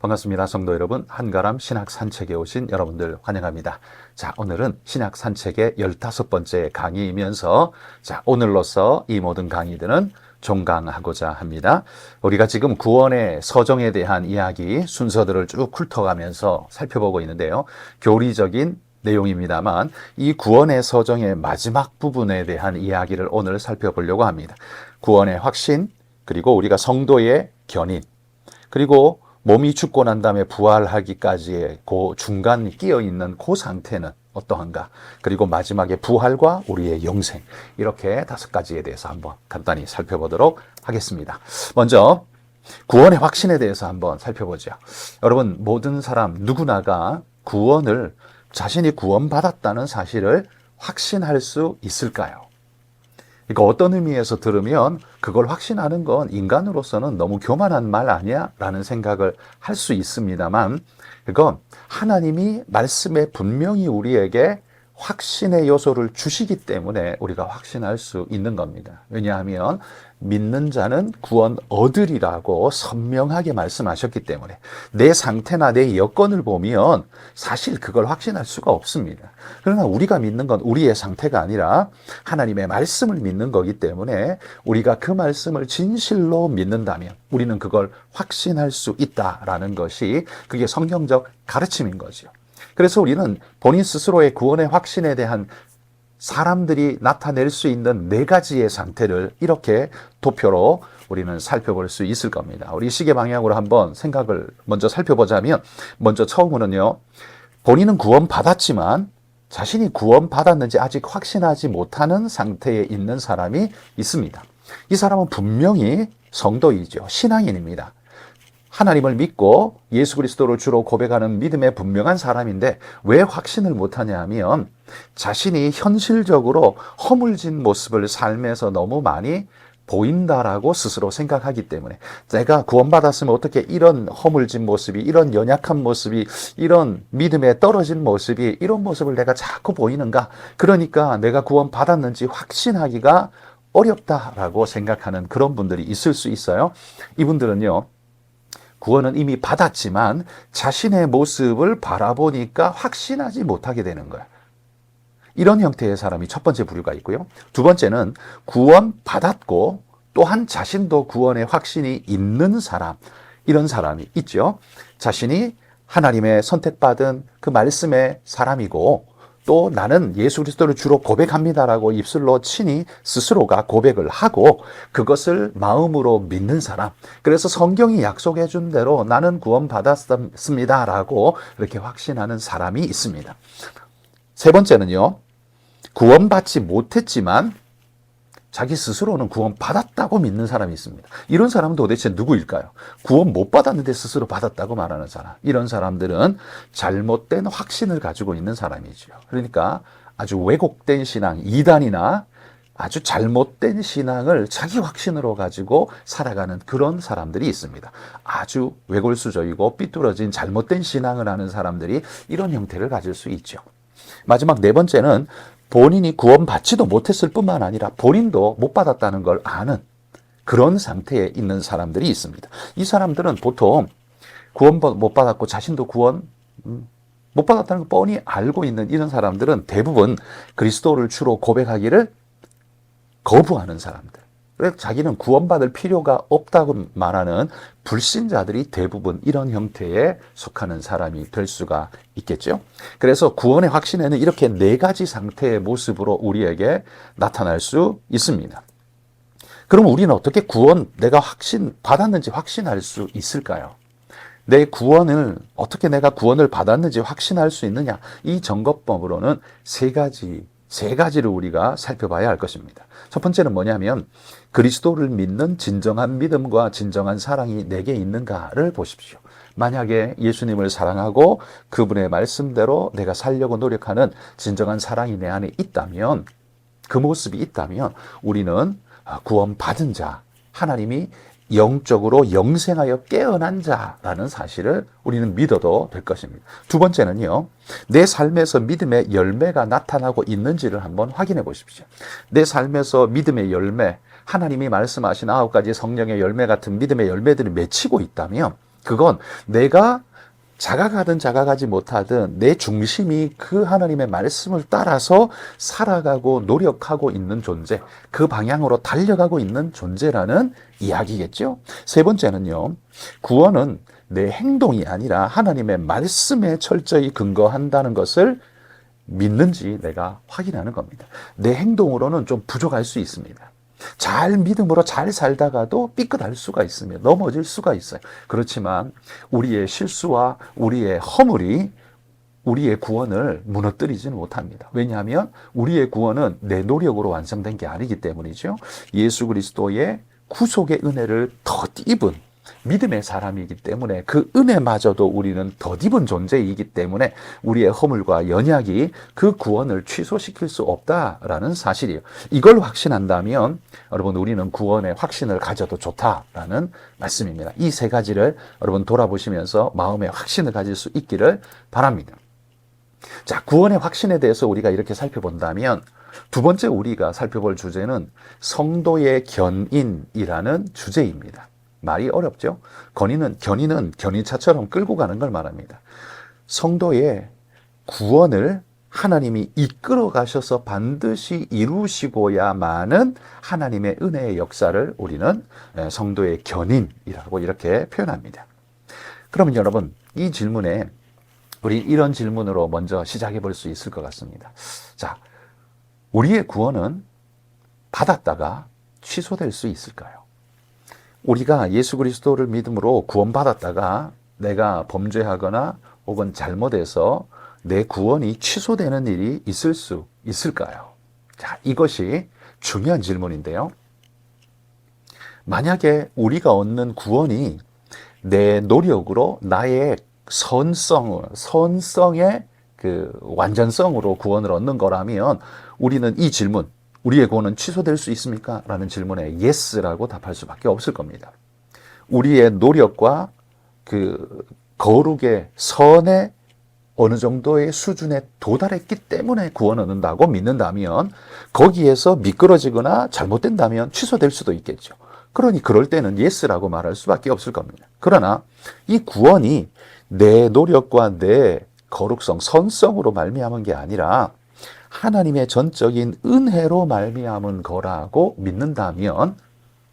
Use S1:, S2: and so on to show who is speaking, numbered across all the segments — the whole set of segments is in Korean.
S1: 반갑습니다. 성도 여러분, 한가람 신학 산책에 오신 여러분들 환영합니다. 자, 오늘은 신학 산책의 15번째 강의이면서 오늘로서 이 모든 강의들은 종강하고자 합니다. 우리가 지금 구원의 서정에 대한 이야기 순서들을 쭉 훑어가면서 살펴보고 있는데요. 교리적인 내용입니다만 이 구원의 서정의 마지막 부분에 대한 이야기를 오늘 살펴보려고 합니다. 구원의 확신, 그리고 우리가 성도의 견인, 그리고 몸이 죽고 난 다음에 부활하기까지의 그 중간 끼어 있는 그 상태는 어떠한가? 그리고 마지막에 부활과 우리의 영생, 이렇게 5가지에 대해서 한번 간단히 살펴보도록 하겠습니다. 먼저 구원의 확신에 대해서 한번 살펴보죠. 여러분, 모든 사람 누구나가 구원을, 자신이 구원받았다는 사실을 확신할 수 있을까요? 그러니까 어떤 의미에서 들으면 그걸 확신하는 건 인간으로서는 너무 교만한 말 아니야? 라는 생각을 할 수 있습니다만, 그건 하나님이 말씀에 분명히 우리에게 확신의 요소를 주시기 때문에 우리가 확신할 수 있는 겁니다. 왜냐하면 믿는 자는 구원 얻으리라고 선명하게 말씀하셨기 때문에 내 상태나 내 여건을 보면 사실 그걸 확신할 수가 없습니다. 그러나 우리가 믿는 건 우리의 상태가 아니라 하나님의 말씀을 믿는 거기 때문에 우리가 그 말씀을 진실로 믿는다면 우리는 그걸 확신할 수 있다라는 것이 그게 성경적 가르침인 거죠. 그래서 우리는 본인 스스로의 구원의 확신에 대한 사람들이 나타낼 수 있는 4가지의 상태를 이렇게 도표로 우리는 살펴볼 수 있을 겁니다. 우리 시계 방향으로 한번 생각을 먼저 살펴보자면, 먼저 처음으로는요, 본인은 구원받았지만 자신이 구원받았는지 아직 확신하지 못하는 상태에 있는 사람이 있습니다. 이 사람은 분명히 성도이죠. 신앙인입니다. 하나님을 믿고 예수 그리스도를 주로 고백하는 믿음의 분명한 사람인데 왜 확신을 못하냐 하면 자신이 현실적으로 허물진 모습을 삶에서 너무 많이 보인다라고 스스로 생각하기 때문에, 내가 구원받았으면 어떻게 이런 허물진 모습이, 이런 연약한 모습이, 이런 믿음에 떨어진 모습이, 이런 모습을 내가 자꾸 보이는가? 그러니까 내가 구원받았는지 확신하기가 어렵다라고 생각하는 그런 분들이 있을 수 있어요. 이분들은요, 구원은 이미 받았지만 자신의 모습을 바라보니까 확신하지 못하게 되는 거야. 이런 형태의 사람이 첫 번째 부류가 있고요. 두 번째는 구원받았고 또한 자신도 구원의 확신이 있는 사람, 이런 사람이 있죠. 자신이 하나님의 선택받은 그 말씀의 사람이고 또 나는 예수 그리스도를 주로 고백합니다라고 입술로 친히 스스로가 고백을 하고 그것을 마음으로 믿는 사람. 그래서 성경이 약속해 준 대로 나는 구원받았습니다라고 이렇게 확신하는 사람이 있습니다. 세 번째는요, 구원받지 못했지만 자기 스스로는 구원받았다고 믿는 사람이 있습니다. 이런 사람은 도대체 누구일까요? 구원 못 받았는데 스스로 받았다고 말하는 사람. 이런 사람들은 잘못된 확신을 가지고 있는 사람이죠. 그러니까 아주 왜곡된 신앙, 이단이나 아주 잘못된 신앙을 자기 확신으로 가지고 살아가는 그런 사람들이 있습니다. 아주 왜골수적이고 삐뚤어진 잘못된 신앙을 하는 사람들이 이런 형태를 가질 수 있죠. 마지막 4번째는 본인이 구원받지도 못했을 뿐만 아니라 본인도 못 받았다는 걸 아는 그런 상태에 있는 사람들이 있습니다. 이 사람들은 보통 구원 못 받았고 자신도 구원 못 받았다는 걸 뻔히 알고 있는 이런 사람들은 대부분 그리스도를 주로 고백하기를 거부하는 사람들. 그래서 자기는 구원받을 필요가 없다고 말하는 불신자들이 대부분 이런 형태에 속하는 사람이 될 수가 있겠죠. 그래서 구원의 확신에는 이렇게 4가지 상태의 모습으로 우리에게 나타날 수 있습니다. 그럼 우리는 어떻게 내가 받았는지 확신할 수 있을까요? 내 구원을, 어떻게 내가 구원을 받았는지 확신할 수 있느냐? 이 점검법으로는 3가지를 우리가 살펴봐야 할 것입니다. 첫 번째는 뭐냐면 그리스도를 믿는 진정한 믿음과 진정한 사랑이 내게 있는가를 보십시오. 만약에 예수님을 사랑하고 그분의 말씀대로 내가 살려고 노력하는 진정한 사랑이 내 안에 있다면, 그 모습이 있다면 우리는 구원받은 자, 하나님이 영적으로 영생하여 깨어난 자라는 사실을 우리는 믿어도 될 것입니다. 두 번째는요, 내 삶에서 믿음의 열매가 나타나고 있는지를 한번 확인해 보십시오. 내 삶에서 믿음의 열매, 하나님이 말씀하신 9가지 성령의 열매 같은 믿음의 열매들이 맺히고 있다면 그건 내가 자각하든 자각하지 못하든 내 중심이 그 하나님의 말씀을 따라서 살아가고 노력하고 있는 존재, 그 방향으로 달려가고 있는 존재라는 이야기겠죠. 세 번째는요, 구원은 내 행동이 아니라 하나님의 말씀에 철저히 근거한다는 것을 믿는지 내가 확인하는 겁니다. 내 행동으로는 좀 부족할 수 있습니다. 잘 믿음으로 잘 살다가도 삐끗할 수가 있으며 넘어질 수가 있어요. 그렇지만 우리의 실수와 우리의 허물이 우리의 구원을 무너뜨리지는 못합니다. 왜냐하면 우리의 구원은 내 노력으로 완성된 게 아니기 때문이죠. 예수 그리스도의 구속의 은혜를 덧입은 믿음의 사람이기 때문에 그 은혜마저도 우리는 덧입은 존재이기 때문에 우리의 허물과 연약이 그 구원을 취소시킬 수 없다라는 사실이에요. 이걸 확신한다면 여러분 우리는 구원의 확신을 가져도 좋다라는 말씀입니다. 이 세 가지를 여러분 돌아보시면서 마음의 확신을 가질 수 있기를 바랍니다. 자, 구원의 확신에 대해서 우리가 이렇게 살펴본다면 두 번째 우리가 살펴볼 주제는 성도의 견인이라는 주제입니다. 말이 어렵죠? 견인은 견인차처럼 끌고 가는 걸 말합니다. 성도의 구원을 하나님이 이끌어 가셔서 반드시 이루시고야만은 하나님의 은혜의 역사를 우리는 성도의 견인이라고 이렇게 표현합니다. 그러면 여러분, 이 질문에 우리 이런 질문으로 먼저 시작해 볼 수 있을 것 같습니다. 자, 우리의 구원은 받았다가 취소될 수 있을까요? 우리가 예수 그리스도를 믿음으로 구원받았다가 내가 범죄하거나 혹은 잘못해서 내 구원이 취소되는 일이 있을 수 있을까요? 자, 이것이 중요한 질문인데요. 만약에 우리가 얻는 구원이 내 노력으로 나의 선성의 그 완전성으로 구원을 얻는 거라면 우리는 이 질문, 우리의 구원은 취소될 수 있습니까? 라는 질문에 yes라고 답할 수밖에 없을 겁니다. 우리의 노력과 그 거룩의 선의 어느 정도의 수준에 도달했기 때문에 구원 얻는다고 믿는다면 거기에서 미끄러지거나 잘못된다면 취소될 수도 있겠죠. 그러니 그럴 때는 yes라고 말할 수밖에 없을 겁니다. 그러나 이 구원이 내 노력과 내 거룩성, 선성으로 말미암은 게 아니라 하나님의 전적인 은혜로 말미암은 거라고 믿는다면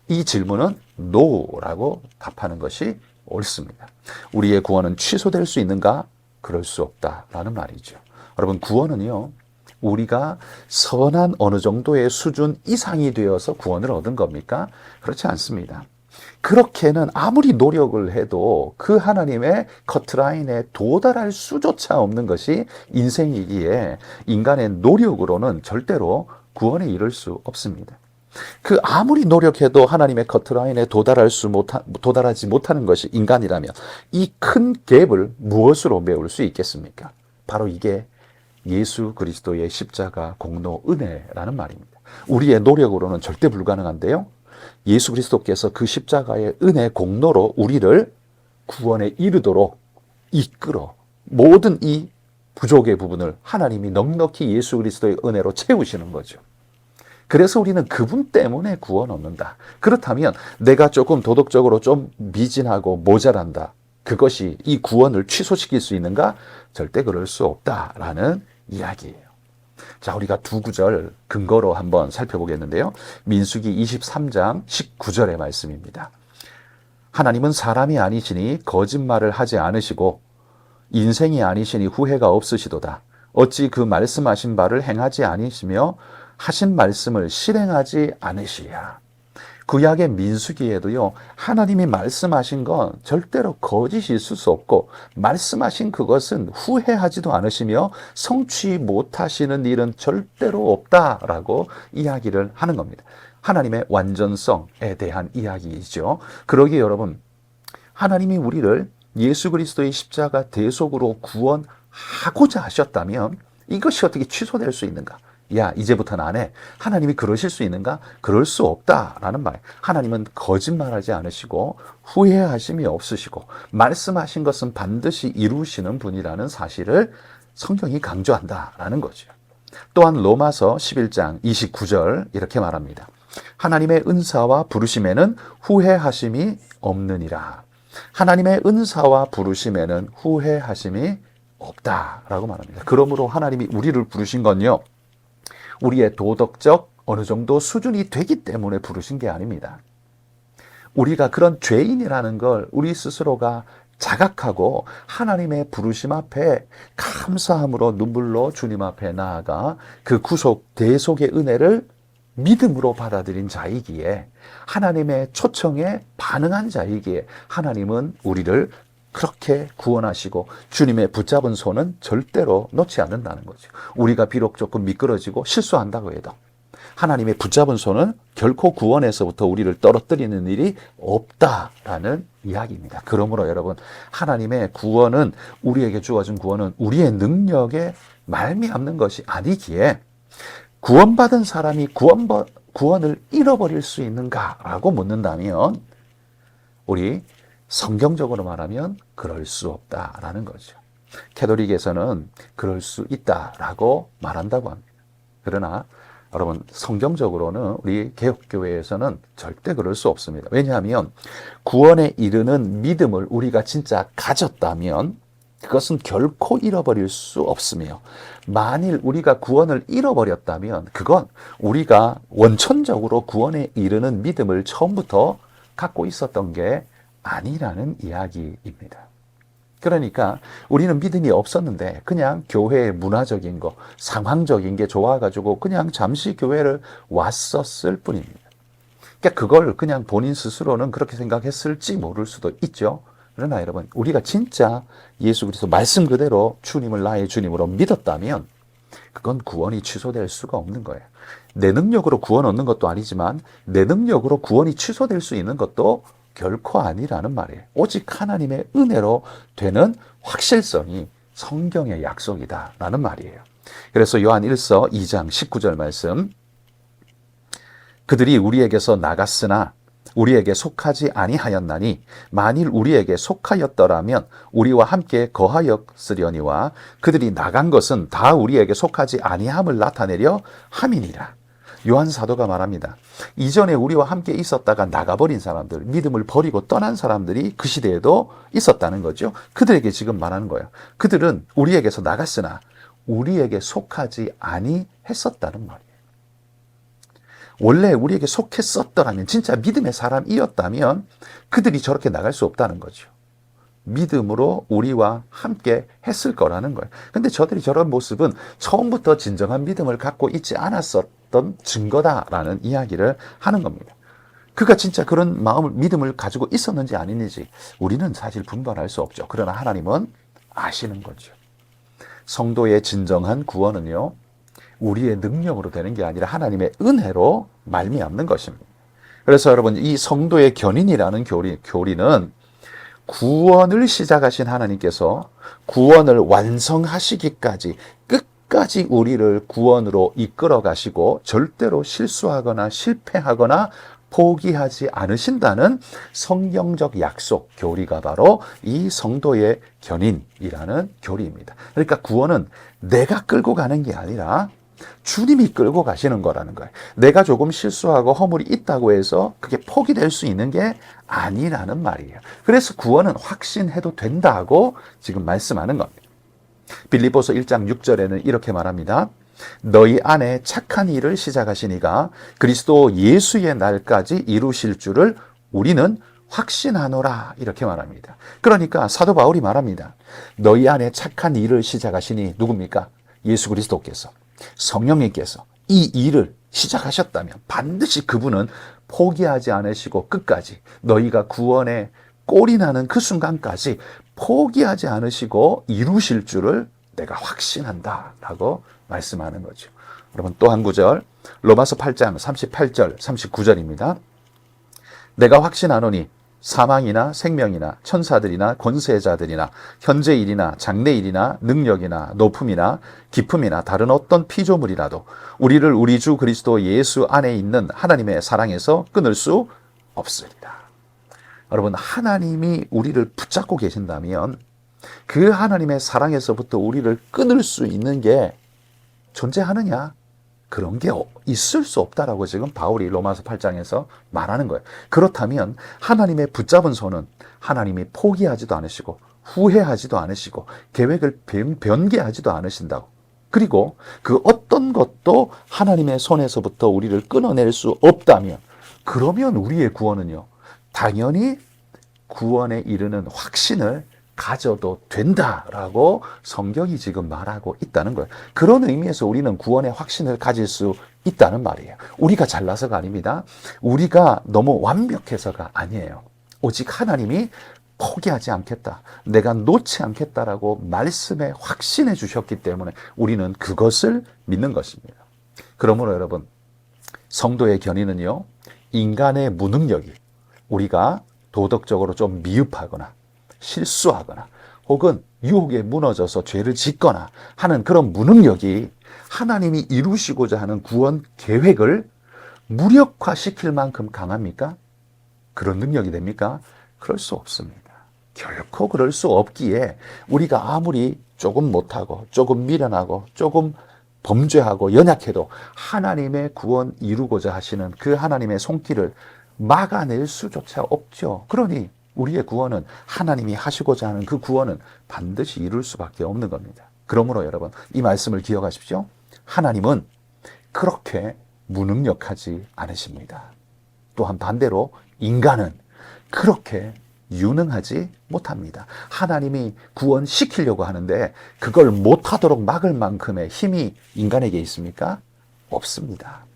S1: 이 질문은 no라고 답하는 것이 옳습니다. 우리의 구원은 취소될 수 있는가? 그럴 수 없다라는 말이죠. 여러분, 구원은요, 우리가 선한 어느 정도의 수준 이상이 되어서 구원을 얻은 겁니까? 그렇지 않습니다. 그렇게는 아무리 노력을 해도 그 하나님의 커트라인에 도달할 수조차 없는 것이 인생이기에 인간의 노력으로는 절대로 구원에 이를 수 없습니다. 그 아무리 노력해도 하나님의 커트라인에 도달하지 못하는 것이 인간이라면 이 큰 갭을 무엇으로 메울 수 있겠습니까? 바로 이게 예수 그리스도의 십자가 공로 은혜라는 말입니다. 우리의 노력으로는 절대 불가능한데요. 예수 그리스도께서 그 십자가의 은혜 공로로 우리를 구원에 이르도록 이끌어 모든 이 부족의 부분을 하나님이 넉넉히 예수 그리스도의 은혜로 채우시는 거죠. 그래서 우리는 그분 때문에 구원 얻는다. 그렇다면 내가 조금 도덕적으로 좀 미진하고 모자란다. 그것이 이 구원을 취소시킬 수 있는가? 절대 그럴 수 없다라는 이야기예요. 자, 우리가 두 구절 근거로 한번 살펴보겠는데요. 민수기 23장 19절의 말씀입니다. 하나님은 사람이 아니시니 거짓말을 하지 않으시고 인생이 아니시니 후회가 없으시도다. 어찌 그 말씀하신 바를 행하지 아니시며 하신 말씀을 실행하지 않으시랴. 구약의 민수기에도요, 하나님이 말씀하신 건 절대로 거짓이 있을 수 없고 말씀하신 그것은 후회하지도 않으시며 성취 못하시는 일은 절대로 없다라고 이야기를 하는 겁니다. 하나님의 완전성에 대한 이야기이죠. 그러기에 여러분, 하나님이 우리를 예수 그리스도의 십자가 대속으로 구원하고자 하셨다면 이것이 어떻게 취소될 수 있는가? 야, 이제부터는 안 해. 하나님이 그러실 수 있는가? 그럴 수 없다라는 말. 하나님은 거짓말하지 않으시고 후회하심이 없으시고 말씀하신 것은 반드시 이루시는 분이라는 사실을 성경이 강조한다라는 거죠. 또한 로마서 11장 29절 이렇게 말합니다. 하나님의 은사와 부르심에는 후회하심이 없느니라. 하나님의 은사와 부르심에는 후회하심이 없다라고 말합니다. 그러므로 하나님이 우리를 부르신 건요, 우리의 도덕적 어느 정도 수준이 되기 때문에 부르신 게 아닙니다. 우리가 그런 죄인이라는 걸 우리 스스로가 자각하고 하나님의 부르심 앞에 감사함으로 눈물로 주님 앞에 나아가 그 구속 대속의 은혜를 믿음으로 받아들인 자이기에, 하나님의 초청에 반응한 자이기에 하나님은 우리를 그렇게 구원하시고 주님의 붙잡은 손은 절대로 놓지 않는다는 거죠. 우리가 비록 조금 미끄러지고 실수한다고 해도 하나님의 붙잡은 손은 결코 구원에서부터 우리를 떨어뜨리는 일이 없다라는 이야기입니다. 그러므로 여러분, 하나님의 구원은, 우리에게 주어진 구원은 우리의 능력에 말미암는 것이 아니기에, 구원받은 사람이 구원을 잃어버릴 수 있는가라고 묻는다면, 우리 성경적으로 말하면 그럴 수 없다라는 거죠. 캐톨릭에서는 그럴 수 있다라고 말한다고 합니다. 그러나 여러분, 성경적으로는 우리 개혁교회에서는 절대 그럴 수 없습니다. 왜냐하면 구원에 이르는 믿음을 우리가 진짜 가졌다면 그것은 결코 잃어버릴 수 없으며, 만일 우리가 구원을 잃어버렸다면 그건 우리가 원천적으로 구원에 이르는 믿음을 처음부터 갖고 있었던 게 아니라는 이야기입니다. 그러니까 우리는 믿음이 없었는데 그냥 교회의 문화적인 거, 상황적인 게 좋아가지고 그냥 잠시 교회를 왔었을 뿐입니다. 그러니까 그걸 그냥 본인 스스로는 그렇게 생각했을지 모를 수도 있죠. 그러나 여러분, 우리가 진짜 예수 그리스도 말씀 그대로 주님을 나의 주님으로 믿었다면 그건 구원이 취소될 수가 없는 거예요. 내 능력으로 구원 얻는 것도 아니지만 내 능력으로 구원이 취소될 수 있는 것도 결코 아니라는 말이에요. 오직 하나님의 은혜로 되는 확실성이 성경의 약속이다라는 말이에요. 그래서 요한 1서 2장 19절 말씀, 그들이 우리에게서 나갔으나 우리에게 속하지 아니하였나니 만일 우리에게 속하였더라면 우리와 함께 거하였으려니와 그들이 나간 것은 다 우리에게 속하지 아니함을 나타내려 함이니라. 요한 사도가 말합니다. 이전에 우리와 함께 있었다가 나가버린 사람들, 믿음을 버리고 떠난 사람들이 그 시대에도 있었다는 거죠. 그들에게 지금 말하는 거예요. 그들은 우리에게서 나갔으나 우리에게 속하지 아니했었다는 말이에요. 원래 우리에게 속했었더라면, 진짜 믿음의 사람이었다면 그들이 저렇게 나갈 수 없다는 거죠. 믿음으로 우리와 함께 했을 거라는 거예요. 근데 저들이 저런 모습은 처음부터 진정한 믿음을 갖고 있지 않았었던 증거다라는 이야기를 하는 겁니다. 그가 진짜 그런 마음을, 믿음을 가지고 있었는지 아닌지 우리는 사실 분별할 수 없죠. 그러나 하나님은 아시는 거죠. 성도의 진정한 구원은요, 우리의 능력으로 되는 게 아니라 하나님의 은혜로 말미암는 것입니다. 그래서 여러분, 이 성도의 견인이라는 교리는 구원을 시작하신 하나님께서 구원을 완성하시기까지 끝까지 우리를 구원으로 이끌어 가시고 절대로 실수하거나 실패하거나 포기하지 않으신다는 성경적 약속 교리가 바로 이 성도의 견인이라는 교리입니다. 그러니까 구원은 내가 끌고 가는 게 아니라 주님이 끌고 가시는 거라는 거예요. 내가 조금 실수하고 허물이 있다고 해서 그게 포기될 수 있는 게 아니라는 말이에요. 그래서 구원은 확신해도 된다고 지금 말씀하는 겁니다. 빌립보서 1장 6절에는 이렇게 말합니다. 너희 안에 착한 일을 시작하시니가 그리스도 예수의 날까지 이루실 줄을 우리는 확신하노라, 이렇게 말합니다. 그러니까 사도 바울이 말합니다. 너희 안에 착한 일을 시작하시니 누굽니까? 예수 그리스도께서, 성령님께서 이 일을 시작하셨다면 반드시 그분은 포기하지 않으시고 끝까지, 너희가 구원에 꼴이 나는 그 순간까지 포기하지 않으시고 이루실 줄을 내가 확신한다 라고 말씀하는 거죠. 여러분, 또 한 구절, 로마서 8장 38절 39절입니다. 내가 확신하노니 사망이나 생명이나 천사들이나 권세자들이나 현재일이나 장래일이나 능력이나 높음이나 깊음이나 다른 어떤 피조물이라도 우리를 우리 주 그리스도 예수 안에 있는 하나님의 사랑에서 끊을 수 없으리라. 여러분, 하나님이 우리를 붙잡고 계신다면 그 하나님의 사랑에서부터 우리를 끊을 수 있는 게 존재하느냐? 그런 게 있을 수 없다라고 지금 바울이 로마서 8장에서 말하는 거예요. 그렇다면 하나님의 붙잡은 손은 하나님이 포기하지도 않으시고 후회하지도 않으시고 계획을 변개하지도 않으신다고. 그리고 그 어떤 것도 하나님의 손에서부터 우리를 끊어낼 수 없다면, 그러면 우리의 구원은요, 당연히 구원에 이르는 확신을 가져도 된다라고 성경이 지금 말하고 있다는 거예요. 그런 의미에서 우리는 구원의 확신을 가질 수 있다는 말이에요. 우리가 잘나서가 아닙니다. 우리가 너무 완벽해서가 아니에요. 오직 하나님이 포기하지 않겠다, 내가 놓지 않겠다라고 말씀에 확신해 주셨기 때문에 우리는 그것을 믿는 것입니다. 그러므로 여러분, 성도의 견인은요, 인간의 무능력이, 우리가 도덕적으로 좀 미흡하거나 실수하거나 혹은 유혹에 무너져서 죄를 짓거나 하는 그런 무능력이 하나님이 이루시고자 하는 구원 계획을 무력화시킬 만큼 강합니까? 그런 능력이 됩니까? 그럴 수 없습니다. 결코 그럴 수 없기에 우리가 아무리 조금 못하고 조금 미련하고 조금 범죄하고 연약해도 하나님의 구원 이루고자 하시는 그 하나님의 손길을 막아낼 수조차 없죠. 그러니 우리의 구원은, 하나님이 하시고자 하는 그 구원은 반드시 이룰 수밖에 없는 겁니다. 그러므로 여러분, 이 말씀을 기억하십시오. 하나님은 그렇게 무능력하지 않으십니다. 또한 반대로 인간은 그렇게 유능하지 못합니다. 하나님이 구원시키려고 하는데 그걸 못하도록 막을 만큼의 힘이 인간에게 있습니까? 없습니다.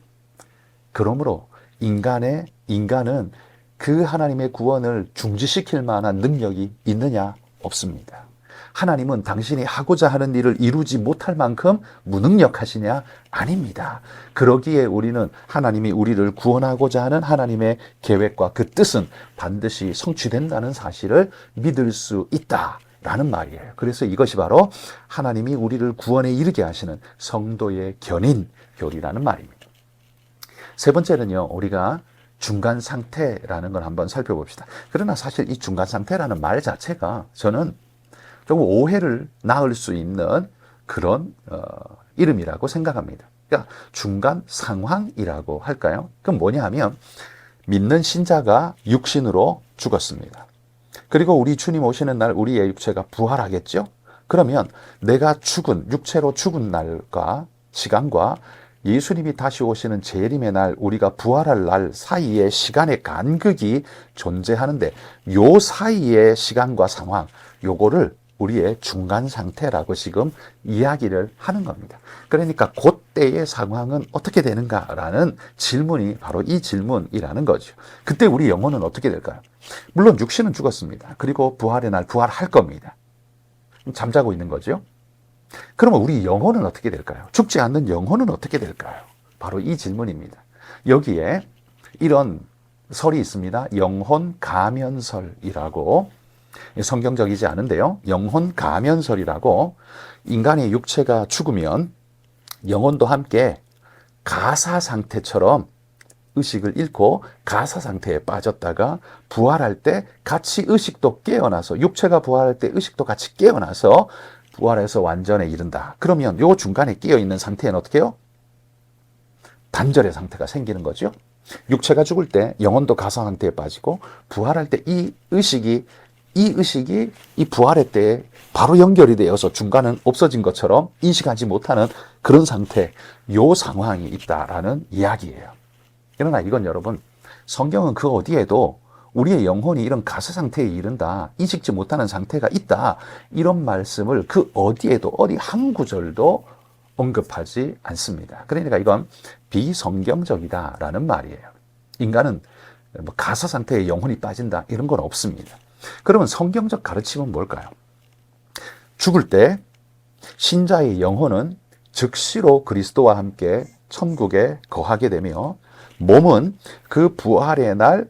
S1: 그러므로 인간은 그 하나님의 구원을 중지시킬 만한 능력이 있느냐? 없습니다. 하나님은 당신이 하고자 하는 일을 이루지 못할 만큼 무능력하시냐? 아닙니다. 그러기에 우리는 하나님이 우리를 구원하고자 하는 하나님의 계획과 그 뜻은 반드시 성취된다는 사실을 믿을 수 있다라는 말이에요. 그래서 이것이 바로 하나님이 우리를 구원에 이르게 하시는 성도의 견인교리라는 말입니다. 세 번째는요, 우리가 중간 상태라는 걸 한번 살펴봅시다. 그러나 사실 이 중간 상태라는 말 자체가 저는 조금 오해를 낳을 수 있는 그런 이름이라고 생각합니다. 그러니까 중간 상황이라고 할까요? 그건 뭐냐 하면, 믿는 신자가 육신으로 죽었습니다. 그리고 우리 주님 오시는 날 우리의 육체가 부활하겠죠? 그러면 내가 육체로 죽은 날과 시간과 예수님이 다시 오시는 재림의 날, 우리가 부활할 날 사이의 시간의 간극이 존재하는데, 요 사이의 시간과 상황, 요거를 우리의 중간 상태라고 지금 이야기를 하는 겁니다. 그러니까 그때의 상황은 어떻게 되는가라는 질문이 바로 이 질문이라는 거죠. 그때 우리 영혼은 어떻게 될까요? 물론 육신은 죽었습니다. 그리고 부활의 날 부활할 겁니다. 잠자고 있는 거죠. 그러면 우리 영혼은 어떻게 될까요? 죽지 않는 영혼은 어떻게 될까요? 바로 이 질문입니다. 여기에 이런 설이 있습니다. 영혼 가면설이라고, 성경적이지 않은데요, 영혼 가면설이라고, 인간의 육체가 죽으면 영혼도 함께 가사 상태처럼 의식을 잃고 가사 상태에 빠졌다가 부활할 때 같이 의식도 깨어나서, 육체가 부활할 때 의식도 같이 깨어나서 부활해서 완전에 이른다. 그러면 요 중간에 끼어있는 상태는 어떻게 해요? 단절의 상태가 생기는 거죠. 육체가 죽을 때 영혼도 가사 상태에 빠지고, 부활할 때 이 의식이 이 부활의 때에 바로 연결이 되어서 중간은 없어진 것처럼 인식하지 못하는 그런 상태, 요 상황이 있다라는 이야기예요. 그러나 이건 여러분, 성경은 그 어디에도 우리의 영혼이 이런 가사 상태에 이른다, 인식지 못하는 상태가 있다, 이런 말씀을 그 어디에도 어디 한 구절도 언급하지 않습니다. 그러니까 이건 비성경적이다라는 말이에요. 인간은 뭐 가사 상태에 영혼이 빠진다, 이런 건 없습니다. 그러면 성경적 가르침은 뭘까요? 죽을 때 신자의 영혼은 즉시로 그리스도와 함께 천국에 거하게 되며, 몸은 그 부활의 날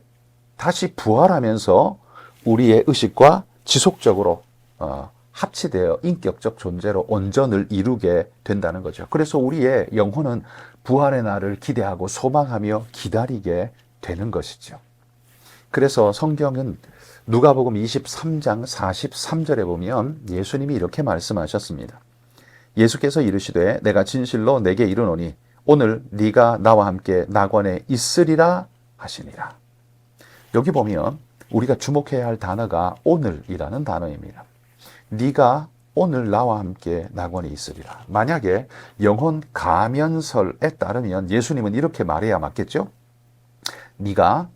S1: 다시 부활하면서 우리의 의식과 지속적으로 합치되어 인격적 존재로 온전을 이루게 된다는 거죠. 그래서 우리의 영혼은 부활의 날을 기대하고 소망하며 기다리게 되는 것이죠. 그래서 성경은 누가복음 23장 43절에 보면 예수님이 이렇게 말씀하셨습니다. 예수께서 이르시되 내가 진실로 내게 이르노니 오늘 네가 나와 함께 낙원에 있으리라 하시니라. 여기 보면 우리가 주목해야 할 단어가 오늘이라는 단어입니다. 네가 오늘 나와 함께 낙원에 있으리라. 만약에 영혼 가면설에 따르면 예수님은 이렇게 말해야 맞겠죠? 네가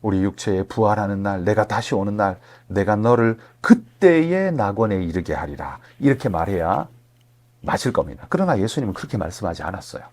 S1: 우리 육체에 부활하는 날, 내가 다시 오는 날, 내가 너를 그때의 낙원에 이르게 하리라. 이렇게 말해야 맞을 겁니다. 그러나 예수님은 그렇게 말씀하지 않았어요.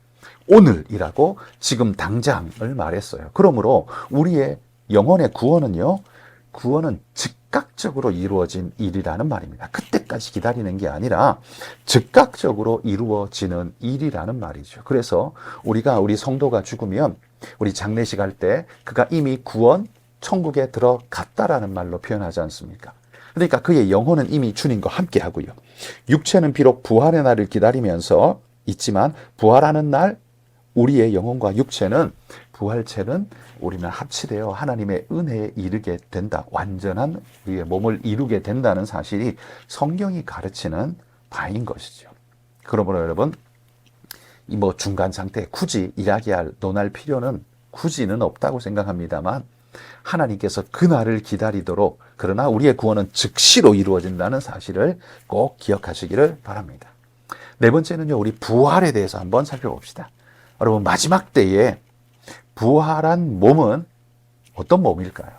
S1: 오늘이라고 지금 당장을 말했어요. 그러므로 우리의 영혼의 구원은 즉각적으로 이루어진 일이라는 말입니다. 그때까지 기다리는 게 아니라 즉각적으로 이루어지는 일이라는 말이죠. 그래서 우리 성도가 죽으면 우리 장례식 할 때 그가 이미 구원 천국에 들어갔다라는 말로 표현하지 않습니까? 그러니까 그의 영혼은 이미 주님과 함께 하고요. 육체는 비록 부활의 날을 기다리면서 있지만 부활하는 날 우리의 영혼과 육체는 부활체는 우리는 합치되어 하나님의 은혜에 이르게 된다. 완전한 우리의 몸을 이루게 된다는 사실이 성경이 가르치는 바인 것이죠. 그러므로 여러분 이 중간 상태 굳이 논할 필요는 굳이는 없다고 생각합니다만 하나님께서 그 날을 기다리도록 그러나 우리의 구원은 즉시로 이루어진다는 사실을 꼭 기억하시기를 바랍니다. 네 번째는요, 우리 부활에 대해서 한번 살펴봅시다. 여러분 마지막 때에 부활한 몸은 어떤 몸일까요?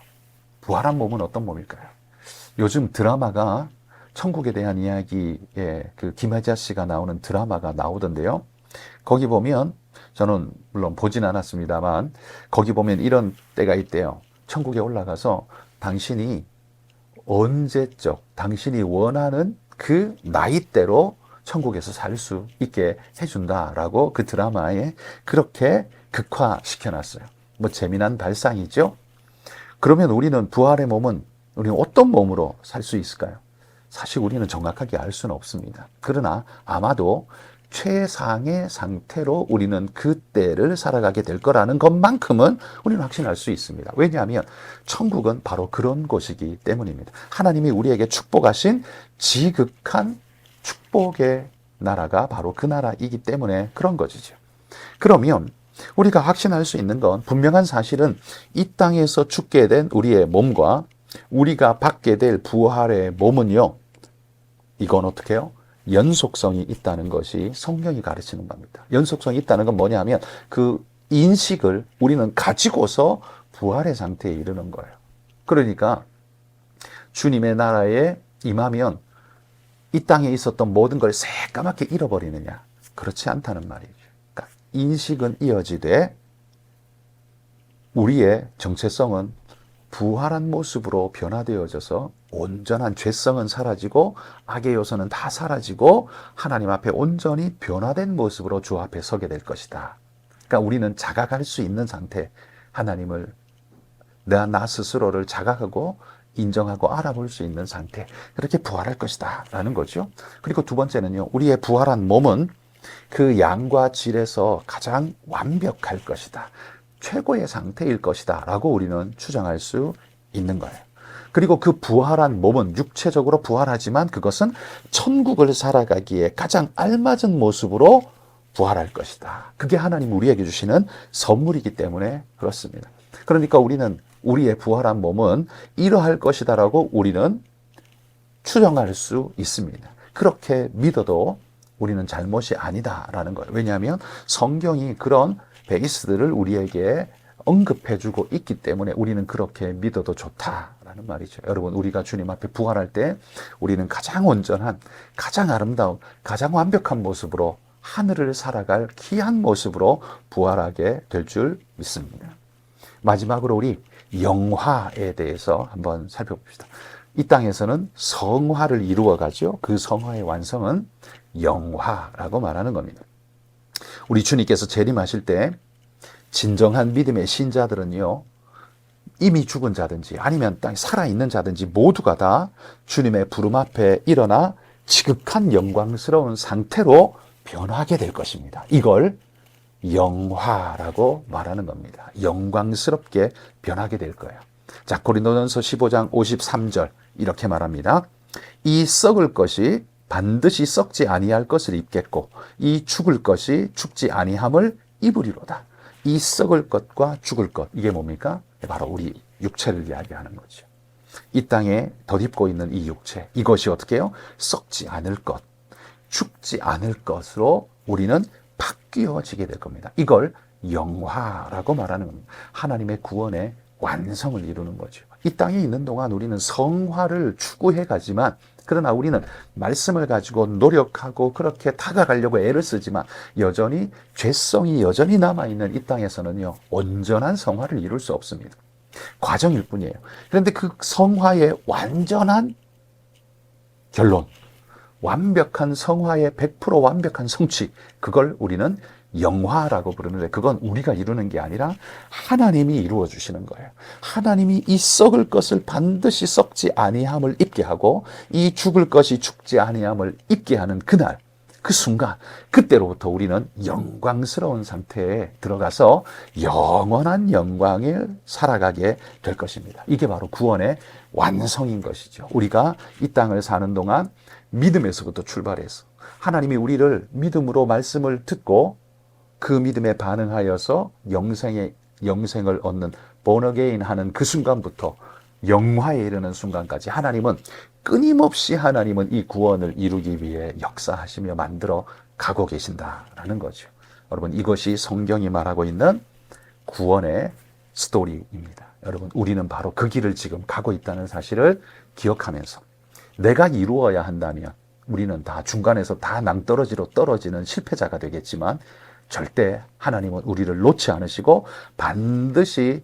S1: 부활한 몸은 어떤 몸일까요? 요즘 드라마가 천국에 대한 이야기에 그 김혜자 씨가 나오는 드라마가 나오던데요. 거기 보면 저는 물론 보진 않았습니다만 거기 보면 이런 때가 있대요. 천국에 올라가서 당신이 당신이 원하는 그 나이대로 천국에서 살 수 있게 해준다라고 그 드라마에 그렇게 극화시켜놨어요. 재미난 발상이죠. 그러면 우리는 부활의 몸은 우리는 어떤 몸으로 살 수 있을까요? 사실 우리는 정확하게 알 수는 없습니다. 그러나 아마도 최상의 상태로 우리는 그때를 살아가게 될 거라는 것만큼은 우리는 확신할 수 있습니다. 왜냐하면 천국은 바로 그런 곳이기 때문입니다. 하나님이 우리에게 축복하신 지극한 축복의 나라가 바로 그 나라이기 때문에 그런 것이죠. 그러면 우리가 확신할 수 있는 건 분명한 사실은 이 땅에서 죽게 된 우리의 몸과 우리가 받게 될 부활의 몸은요, 이건 어떻게 해요? 연속성이 있다는 것이 성경이 가르치는 겁니다. 연속성이 있다는 건 뭐냐면 그 인식을 우리는 가지고서 부활의 상태에 이르는 거예요. 그러니까 주님의 나라에 임하면 이 땅에 있었던 모든 걸 새까맣게 잃어버리느냐? 그렇지 않다는 말이죠. 그러니까 인식은 이어지되 우리의 정체성은 부활한 모습으로 변화되어져서 온전한 죄성은 사라지고 악의 요소는 다 사라지고 하나님 앞에 온전히 변화된 모습으로 주 앞에 서게 될 것이다. 그러니까 우리는 자각할 수 있는 상태, 하나님을 나 스스로를 자각하고 인정하고 알아볼 수 있는 상태, 그렇게 부활할 것이다 라는 거죠. 그리고 두 번째는요, 우리의 부활한 몸은 그 양과 질에서 가장 완벽할 것이다, 최고의 상태일 것이다 라고 우리는 추정할 수 있는 거예요. 그리고 그 부활한 몸은 육체적으로 부활하지만 그것은 천국을 살아가기에 가장 알맞은 모습으로 부활할 것이다. 그게 하나님 우리에게 주시는 선물이기 때문에 그렇습니다. 그러니까 우리는 우리의 부활한 몸은 이러할 것이다라고 우리는 추정할 수 있습니다. 그렇게 믿어도 우리는 잘못이 아니다라는 거예요. 왜냐하면 성경이 그런 베이스들을 우리에게 언급해주고 있기 때문에 우리는 그렇게 믿어도 좋다라는 말이죠. 여러분, 우리가 주님 앞에 부활할 때 우리는 가장 온전한, 가장 아름다운, 가장 완벽한 모습으로 하늘을 살아갈 귀한 모습으로 부활하게 될 줄 믿습니다. 마지막으로 우리 영화에 대해서 한번 살펴봅시다. 이 땅에서는 성화를 이루어가죠. 그 성화의 완성은 영화라고 말하는 겁니다. 우리 주님께서 재림하실 때 진정한 믿음의 신자들은요, 이미 죽은 자든지 아니면 땅에 살아있는 자든지 모두가 다 주님의 부름 앞에 일어나 지극한 영광스러운 상태로 변화하게 될 것입니다. 이걸 영화라고 말하는 겁니다. 영광스럽게 변하게 될 거예요. 자, 고린도전서 15장 53절 이렇게 말합니다. 이 썩을 것이 반드시 썩지 아니할 것을 입겠고 이 죽을 것이 죽지 아니함을 입으리로다. 이 썩을 것과 죽을 것, 이게 뭡니까? 바로 우리 육체를 이야기하는 거죠. 이 땅에 덧입고 있는 이 육체, 이것이 어떻게 해요? 썩지 않을 것, 죽지 않을 것으로 우리는 바뀌어지게 될 겁니다. 이걸 영화라고 말하는 겁니다. 하나님의 구원의 완성을 이루는 거죠. 이 땅에 있는 동안 우리는 성화를 추구해 가지만, 그러나 우리는 말씀을 가지고 노력하고 그렇게 다가가려고 애를 쓰지만 여전히 죄성이 여전히 남아있는 이 땅에서는요, 온전한 성화를 이룰 수 없습니다. 과정일 뿐이에요. 그런데 그 성화의 완전한 결론, 완벽한 성화의 100% 완벽한 성취, 그걸 우리는 영화라고 부르는데, 그건 우리가 이루는 게 아니라 하나님이 이루어 주시는 거예요. 하나님이 이 썩을 것을 반드시 썩지 아니함을 입게 하고 이 죽을 것이 죽지 아니함을 입게 하는 그날, 그 순간, 그때로부터 우리는 영광스러운 상태에 들어가서 영원한 영광을 살아가게 될 것입니다. 이게 바로 구원의 완성인 것이죠. 우리가 이 땅을 사는 동안 믿음에서부터 출발해서 하나님이 우리를 믿음으로 말씀을 듣고 그 믿음에 반응하여서 영생을 얻는 본어게인 하는 그 순간부터 영화에 이르는 순간까지 하나님은 끊임없이 이 구원을 이루기 위해 역사하시며 만들어 가고 계신다라는 거죠. 여러분, 이것이 성경이 말하고 있는 구원의 스토리입니다. 여러분, 우리는 바로 그 길을 지금 가고 있다는 사실을 기억하면서, 내가 이루어야 한다면 우리는 다 중간에서 다 낭떠러지로 떨어지는 실패자가 되겠지만, 절대 하나님은 우리를 놓지 않으시고 반드시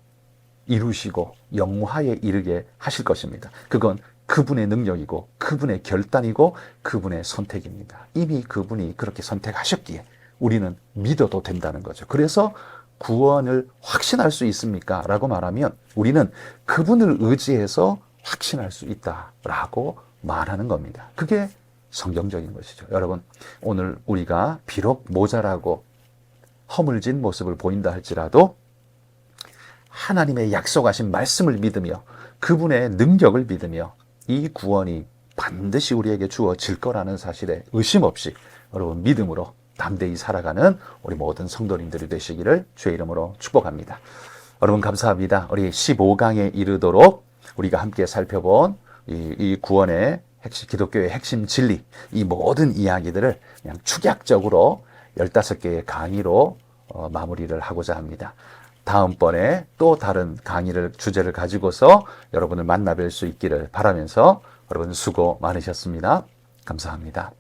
S1: 이루시고 영화에 이르게 하실 것입니다. 그건 그분의 능력이고 그분의 결단이고 그분의 선택입니다. 이미 그분이 그렇게 선택하셨기에 우리는 믿어도 된다는 거죠. 그래서 구원을 확신할 수 있습니까? 라고 말하면 우리는 그분을 의지해서 확신할 수 있다라고 말하는 겁니다. 그게 성경적인 것이죠. 여러분, 오늘 우리가 비록 모자라고 허물진 모습을 보인다 할지라도 하나님의 약속하신 말씀을 믿으며 그분의 능력을 믿으며 이 구원이 반드시 우리에게 주어질 거라는 사실에 의심 없이 여러분 믿음으로 담대히 살아가는 우리 모든 성도님들이 되시기를 주의 이름으로 축복합니다. 여러분 감사합니다. 우리 15강에 이르도록 우리가 함께 살펴본 이 구원의 핵심, 기독교의 핵심 진리, 이 모든 이야기들을 그냥 축약적으로 15개의 강의로 마무리를 하고자 합니다. 다음번에 또 다른 주제를 가지고서 여러분을 만나 뵐 수 있기를 바라면서 여러분 수고 많으셨습니다. 감사합니다.